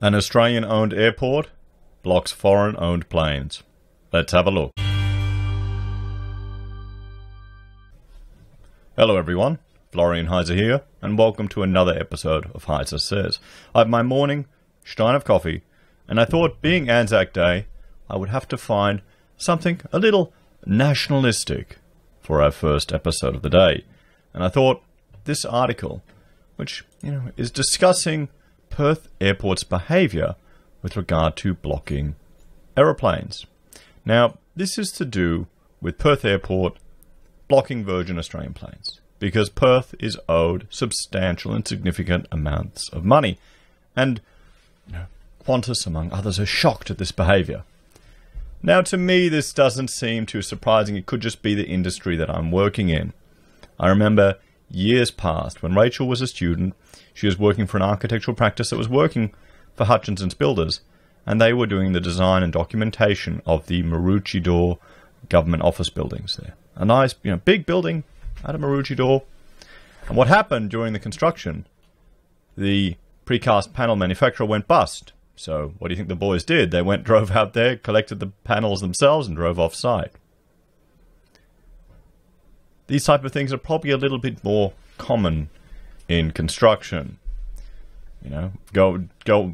An Australian-owned airport blocks foreign-owned planes. Let's have a look. Hello everyone, Florian.Heise here, and welcome to another episode of HeiseSays. I have my morning stein of coffee, and I thought, being Anzac Day, I would have to find something a little nationalistic for our first episode of the day. And I thought this article, which, is discussing Perth Airport's behaviour with regard to blocking aeroplanes. Now, this is to do with Perth Airport blocking Virgin Australian planes, because Perth is owed substantial and significant amounts of money. And Qantas, among others, are shocked at this behaviour. Now, to me, this doesn't seem too surprising. It could just be the industry that I'm working in. I remember years past, when Rachel was a student, she was working for an architectural practice that was working for Hutchinson's Builders, and they were doing the design and documentation of the Maroochydore government office buildings there. A nice, big building out of Maroochydore. And what happened during the construction, the precast panel manufacturer went bust. So what do you think the boys did? They drove out there, collected the panels themselves, and drove off-site. These type of things are probably a little bit more common in construction. Go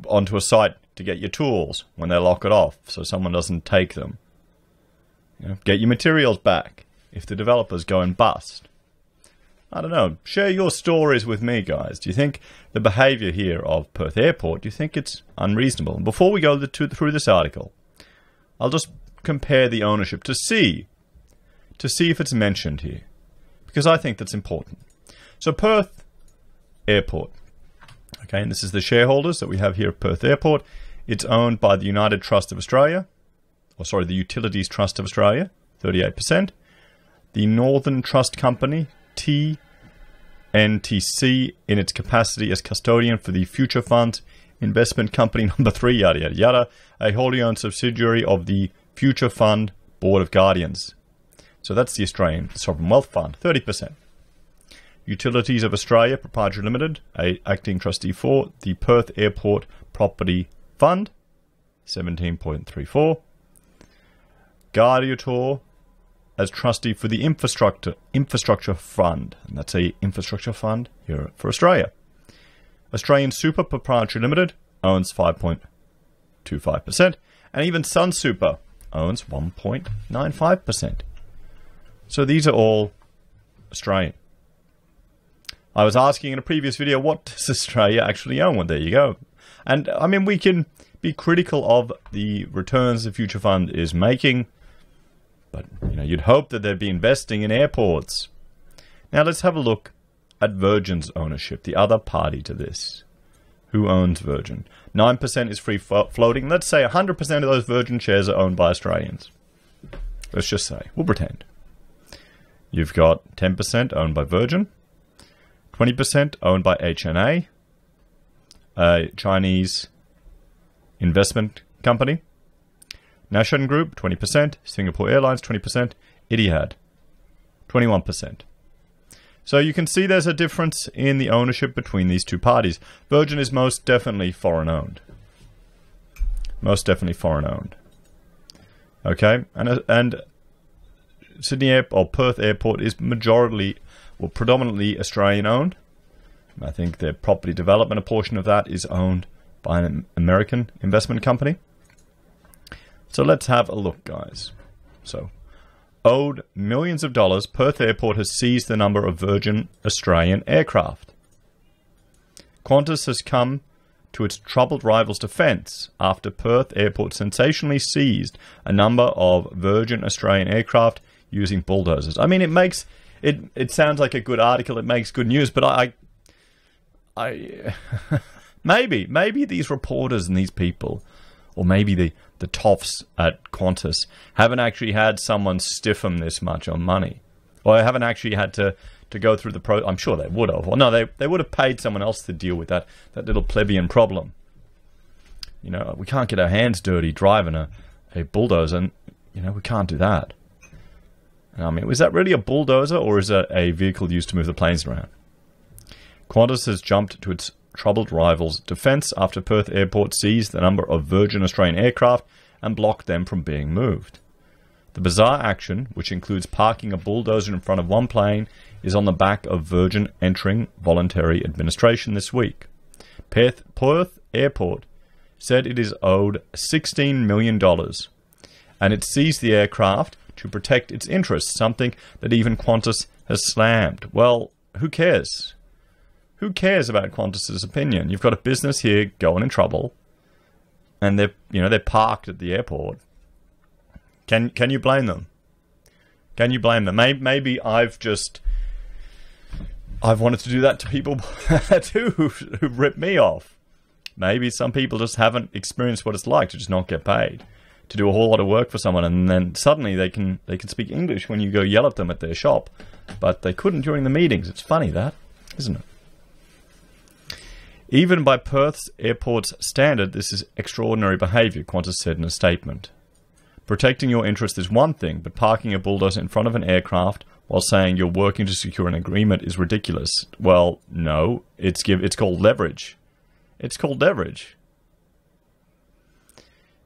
onto a site to get your tools when they lock it off so someone doesn't take them. Get your materials back if the developers go and bust. I don't know. Share your stories with me, guys. Do you think the behaviour here of Perth Airport, do you think it's unreasonable? And before we go through this article, I'll just compare the ownership to see if it's mentioned here, because I think that's important. So Perth Airport, okay, and this is the shareholders that we have here at Perth Airport. It's owned by the United Trust of Australia, the Utilities Trust of Australia, 38%. The Northern Trust Company, TNTC, in its capacity as custodian for the Future Fund Investment Company number 3, yada yada yada, a wholly owned subsidiary of the Future Fund Board of Guardians. So that's the Australian Sovereign Wealth Fund, 30%. Utilities of Australia Proprietary Limited, acting trustee for the Perth Airport Property Fund, 17.34. Guardiator as trustee for the Infrastructure Fund, and that's a infrastructure fund here for Australia. Australian Super Proprietary Limited owns 5.25%, and even Sun Super owns 1.95%. So these are all Australian. I was asking in a previous video, what does Australia actually own? Well, there you go. And I mean, we can be critical of the returns the Future Fund is making, but you'd hope that they'd be investing in airports. Now let's have a look at Virgin's ownership, the other party to this. Who owns Virgin? 9% is free floating. Let's say 100% of those Virgin shares are owned by Australians. Let's just say. We'll pretend. You've got 10% owned by Virgin, 20% owned by HNA, a Chinese investment company, Nashan Group, 20%, Singapore Airlines, 20%, Etihad, 21%. So you can see there's a difference in the ownership between these two parties. Virgin is most definitely foreign-owned. Most definitely foreign-owned. Okay, and Sydney Airport, or Perth Airport, is predominantly Australian-owned. I think their property development, a portion of that, is owned by an American investment company. So let's have a look, guys. So, owed millions of dollars, Perth Airport has seized the number of Virgin Australian aircraft. Qantas has come to its troubled rival's defence after Perth Airport sensationally seized a number of Virgin Australian aircraft using bulldozers. I mean, it sounds like a good article, it makes good news, but I maybe these reporters and these people, or maybe the toffs at Qantas, haven't actually had someone stiff them this much on money, or haven't actually had to go through the I'm sure they would have. Well, no, they would have paid someone else to deal with that little plebeian problem. We can't get our hands dirty driving a bulldozer, and we can't do that. I mean, was that really a bulldozer, or is that a vehicle used to move the planes around? Qantas has jumped to its troubled rivals' defence after Perth Airport seized a number of Virgin Australian aircraft and blocked them from being moved. The bizarre action, which includes parking a bulldozer in front of one plane, is on the back of Virgin entering voluntary administration this week. Perth Airport said it is owed $16 million, and it seized the aircraft to protect its interests, something that even Qantas has slammed. Well, who cares? Who cares about Qantas's opinion? You've got a business here going in trouble, and they're parked at the airport. Can you blame them? Can you blame them? Maybe I've wanted to do that to people too who ripped me off. Maybe some people just haven't experienced what it's like to just not get paid, to do a whole lot of work for someone, and then suddenly they can speak English when you go yell at them at their shop, but they couldn't during the meetings. It's funny that, isn't it? Even by Perth Airport's standard, this is extraordinary behaviour, Qantas said in a statement. Protecting your interest is one thing, but parking a bulldozer in front of an aircraft while saying you're working to secure an agreement is ridiculous. Well, no, it's called leverage. It's called leverage.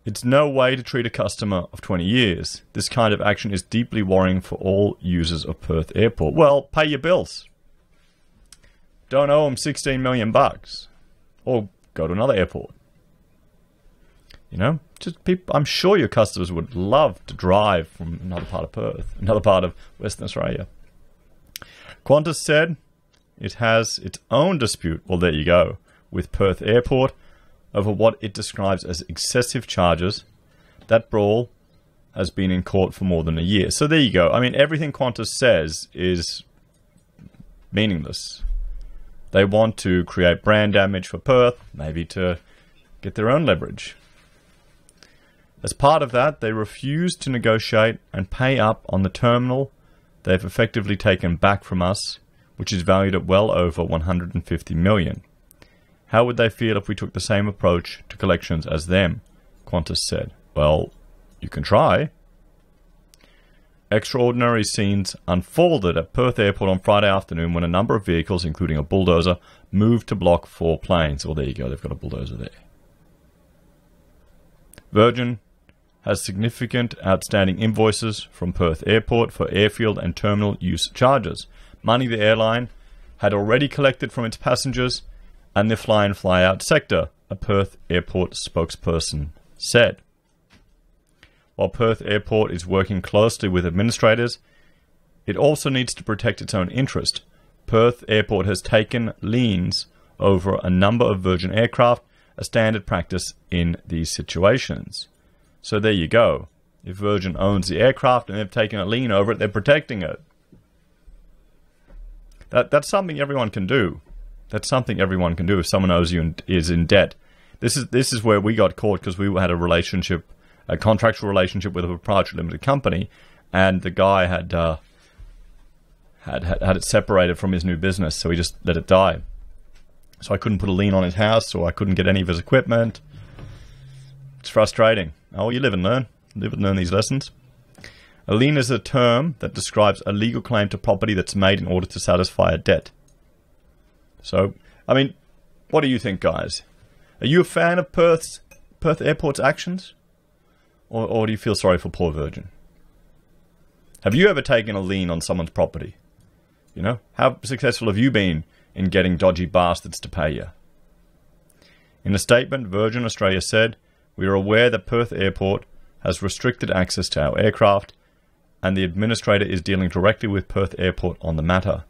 It's no way to treat a customer of 20 years. This kind of action is deeply worrying for all users of Perth Airport. Well, pay your bills. Don't owe them $16 million. Or go to another airport. You know, just people. I'm sure your customers would love to drive from another part of Perth, another part of Western Australia. Qantas said it has its own dispute, well, there you go, with Perth Airport over what it describes as excessive charges. That brawl has been in court for more than a year. So there you go. I mean, everything Qantas says is meaningless. They want to create brand damage for Perth, maybe to get their own leverage. As part of that, they refuse to negotiate and pay up on the terminal they've effectively taken back from us, which is valued at well over $150 million. How would they feel if we took the same approach to collections as them? Qantas said. Well, you can try. Extraordinary scenes unfolded at Perth Airport on Friday afternoon when a number of vehicles, including a bulldozer, moved to block 4 planes. Well, there you go, they've got a bulldozer there. Virgin has significant outstanding invoices from Perth Airport for airfield and terminal use charges, money the airline had already collected from its passengers and the fly-in fly-out sector, a Perth Airport spokesperson said. While Perth Airport is working closely with administrators, it also needs to protect its own interest. Perth Airport has taken liens over a number of Virgin aircraft, a standard practice in these situations. So there you go. If Virgin owns the aircraft and they've taken a lien over it, they're protecting it. That's something everyone can do. That's something everyone can do if someone owes you and is in debt. This is where we got caught because we had a contractual relationship with a proprietary limited company, and the guy had it separated from his new business, so he just let it die. So I couldn't put a lien on his house, or I couldn't get any of his equipment. It's frustrating. Oh, you live and learn. Live and learn these lessons. A lien is a term that describes a legal claim to property that's made in order to satisfy a debt. So, I mean, what do you think, guys? Are you a fan of Perth Airport's actions? Or do you feel sorry for poor Virgin? Have you ever taken a lien on someone's property? You know, how successful have you been in getting dodgy bastards to pay you? In a statement, Virgin Australia said, "We are aware that Perth Airport has restricted access to our aircraft, and the administrator is dealing directly with Perth Airport on the matter.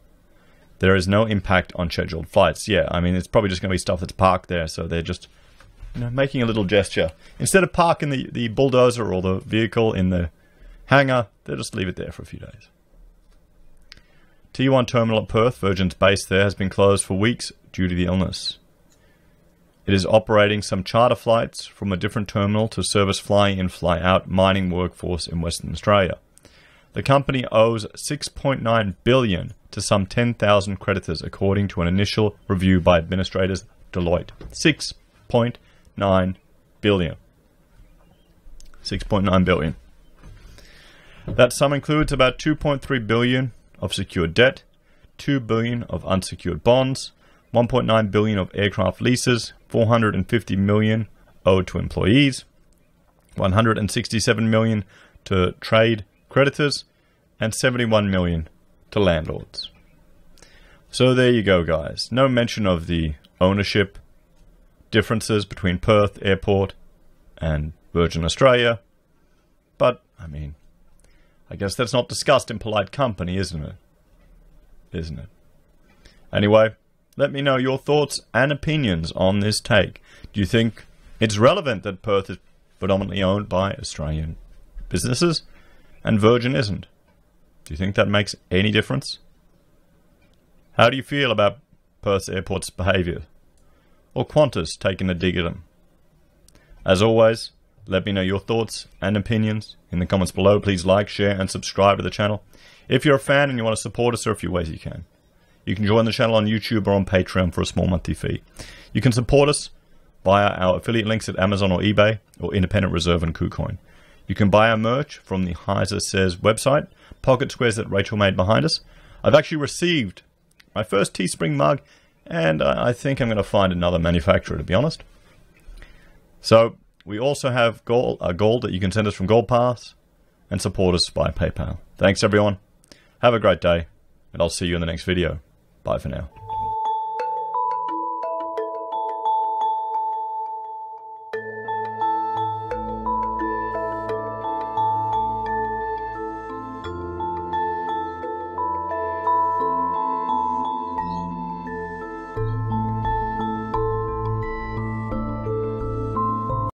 There is no impact on scheduled flights." Yeah, I mean, it's probably just going to be stuff that's parked there, so they're just, you know, making a little gesture. Instead of parking the bulldozer or the vehicle in the hangar, they'll just leave it there for a few days. T1 terminal at Perth, Virgin's base there, has been closed for weeks due to the illness. It is operating some charter flights from a different terminal to service fly-in, fly-out mining workforce in Western Australia. The company owes $6.9 billion to some 10,000 creditors, according to an initial review by administrators Deloitte. $6.9 billion. $6.9 billion. That sum includes about $2.3 billion of secured debt, $2 billion of unsecured bonds, 1.9 billion of aircraft leases, 450 million owed to employees, 167 million to trade creditors, and 71 million to landlords. So there you go, guys. No mention of the ownership differences between Perth Airport and Virgin Australia. But, I mean, I guess that's not discussed in polite company, isn't it? Isn't it? Anyway, let me know your thoughts and opinions on this take. Do you think it's relevant that Perth is predominantly owned by Australian businesses and Virgin isn't? Do you think that makes any difference? How do you feel about Perth Airport's behaviour? Or Qantas taking a dig at them? As always, let me know your thoughts and opinions in the comments below. Please like, share and subscribe to the channel. If you're a fan and you want to support us, there are a few ways you can. You can join the channel on YouTube or on Patreon for a small monthly fee. You can support us via our affiliate links at Amazon or eBay, or Independent Reserve and Kucoin. You can buy our merch from the HeiseSays website, pocket squares that Rachel made behind us. I've actually received my first Teespring mug, and I think I'm going to find another manufacturer, to be honest. So, we also have gold that you can send us from Gold Pass, and support us by PayPal. Thanks, everyone. Have a great day, and I'll see you in the next video. Bye for now.